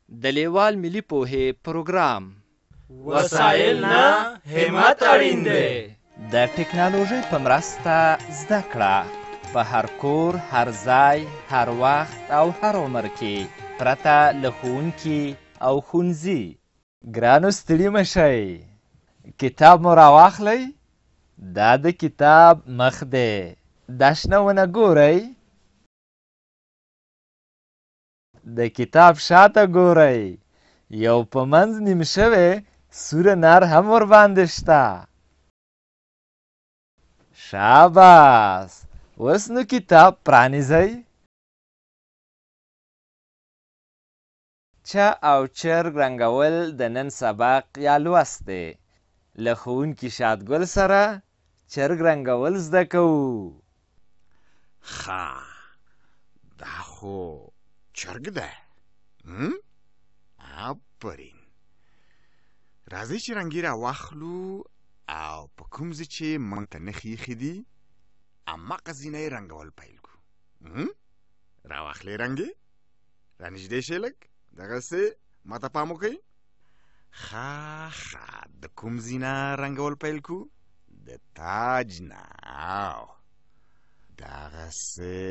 د لیوال ملي پوهې پروګرام وسایل نه همت اړین دی. د ټکنالوژۍ په مرسته زده کړه په هر کور، هر ځای، هر وخت او هر عمر کې پرته له ښوونکي او ښوونځي. ګرانو ستړي مه شئ، کتاب مو راواخلئ. دا د کتاب مخ دی. دا شنه ونه ګورئ، د کتاب شاته ګورئ. یو په منځ نیم شوی سور نر هم ورباندې شته. شاباس، اوس نو کتاب پرانیزئ. چا او چرګ رنګول د نن سبق یا لوست دی. له ښوونکي شادګل سره چرګ رنګول زده کوو. ښه، دا خو چرګ دی. آفرین. راځئ چې رنګې راواخلو او په کوم ځای چې موږ ته نښې ایښي دي هماغه ځینه یې رنګول پیل کړو. راواخلئ رنګې، رانږدې شئ لږ، دغسې ما ته پام وکئ. ښه، د کوم ځای نه رنګول پیل کړو؟ د تاج نه. دغسې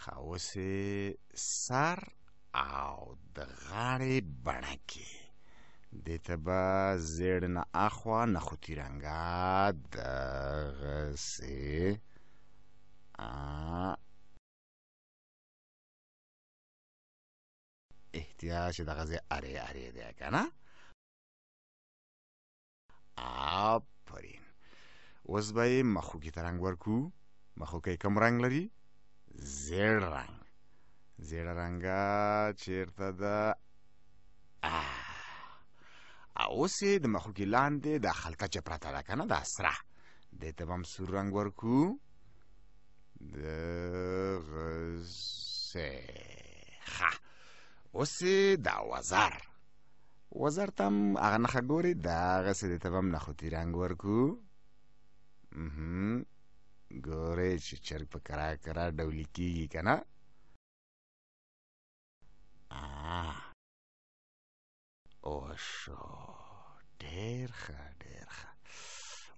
ښه، اوس سر او د غاړې بڼه کې دې ته به زیړ نه اخوا نخودي رنګه دغسې احتیاط چې دغه ځای ارې دی که نه. آفرین. اوس به یې مخوکي ته رنګ ورکړو. مخوکی کوم رنګ لري؟ زیړ رنګ. زیړه رنګه چیرته ده؟ اوس یې د مخوکي لاندې دا خلطه چې پرته ده که نه، دا سره، دې ته به هم سور رنګ ورکړو. دغسې. ښه، اوس یې دا وزر ته هم هغه نښه ګورې، دغسې دې ته به هم نخودي رنګ ورکړو. ګورئ چې چرګ په کراره ډولي کېږي که نه. اوشو، ډېر ښه.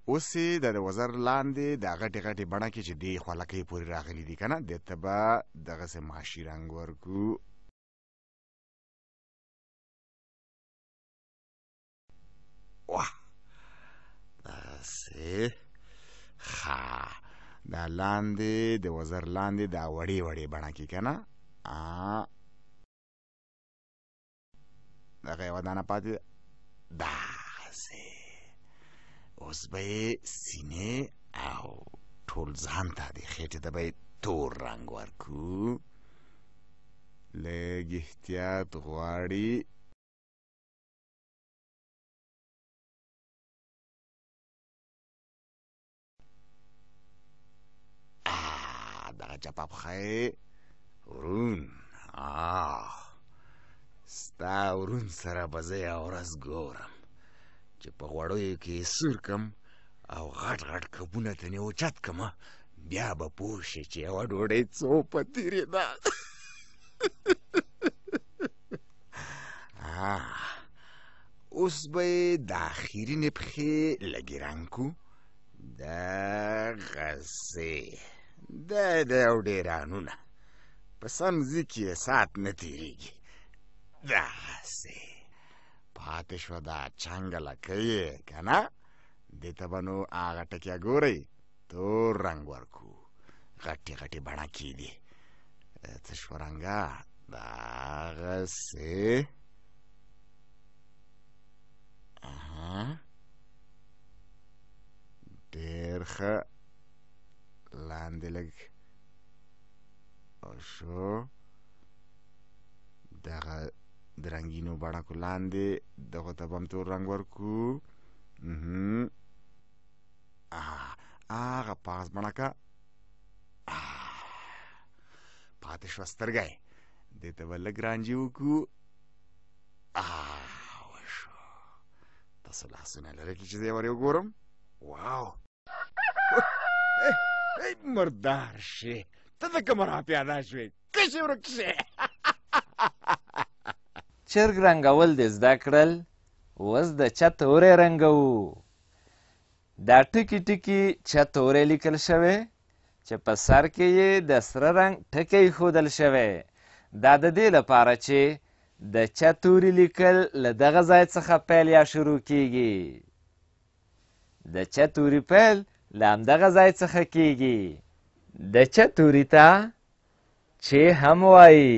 اوس یې د وزر لاندې د غټې بڼه کې چې دې خولکۍ پورې راغلي دي که نه، دې ته به دغسې ماشي رنګ ورکړو. واه، داسې. ښه، دا لاندې د وزر لاندې دا وړې بڼه کې که نه، دغه یوه دانه پاتې ده. داسې. اوس به یې سینې او ټول ځان ته د خېټې ته به یې تور رنګ ورکړو. لږ احتیاط غواړي. دغه چپه پښه یې ورون. ستا ورون سره به زه یوه ورځ ګورم چې په غوړیو کې یې سور کم او غټ کبونه ترې اوچت کمه، بیا به پوه شې چې یوه ډوډۍ څو په تېرې ده. اوس به یې د اخرینې پښې لږې رنګ کړو. دغسې. د یو ډېرانونه په سم ځای کې یې ساعت نه تېرېږي. دغسې پاتې شوه دا چنګه لکۍ یې که نه، دې ته به نو هغه ټکیه ګورئ تور رنګ ورکړو. غټې بڼه کې دي. څه شوه رنګه؟ دغسې. ډېر ښه. لاندې لږ شو. دغه د رنګینو بڼکو لاندې دغو ته به هم تور رنګ ورکړو. هغه پاس بڼکه پاتې شوه سترګی، دې ته به لږ رانجې وکړو. وشو. تاسو لاسونه لرئ چې زه یې ور وګورم؟ واو، وای مردار شي ته د کومه را پیدا شوې کشې ورک شي چرګ رنګول دې زده کړل، اوس د چت توری رنګوو. دا ټکي ټکي چت توری لیکل شوی چې په سر کې یې د سره رنګ ټکی ایښودل شوی. دا د دې لپاره چې د چت توري لیکل له دغه ځای څخه پیل یا شروع کیږي. د چت توري پیل له همدغه ځای څخه کیږي. د چت توري ته چې هم وایي.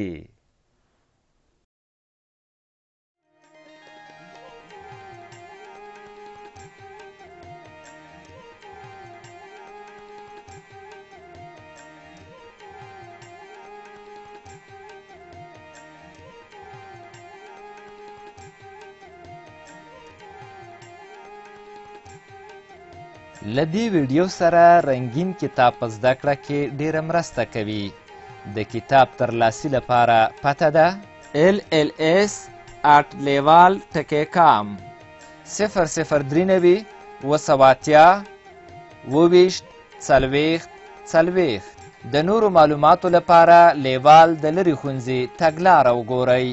له دې ویډیو سره رنګین کتاب په زده کړه کې ډیره مرسته کوي. د کتاب ترلاسي لپاره پته ده LLS@leval.com 003 280 د نورو معلوماتو لپاره لیوال د لرې ښوونځي تګلاره وګورئ.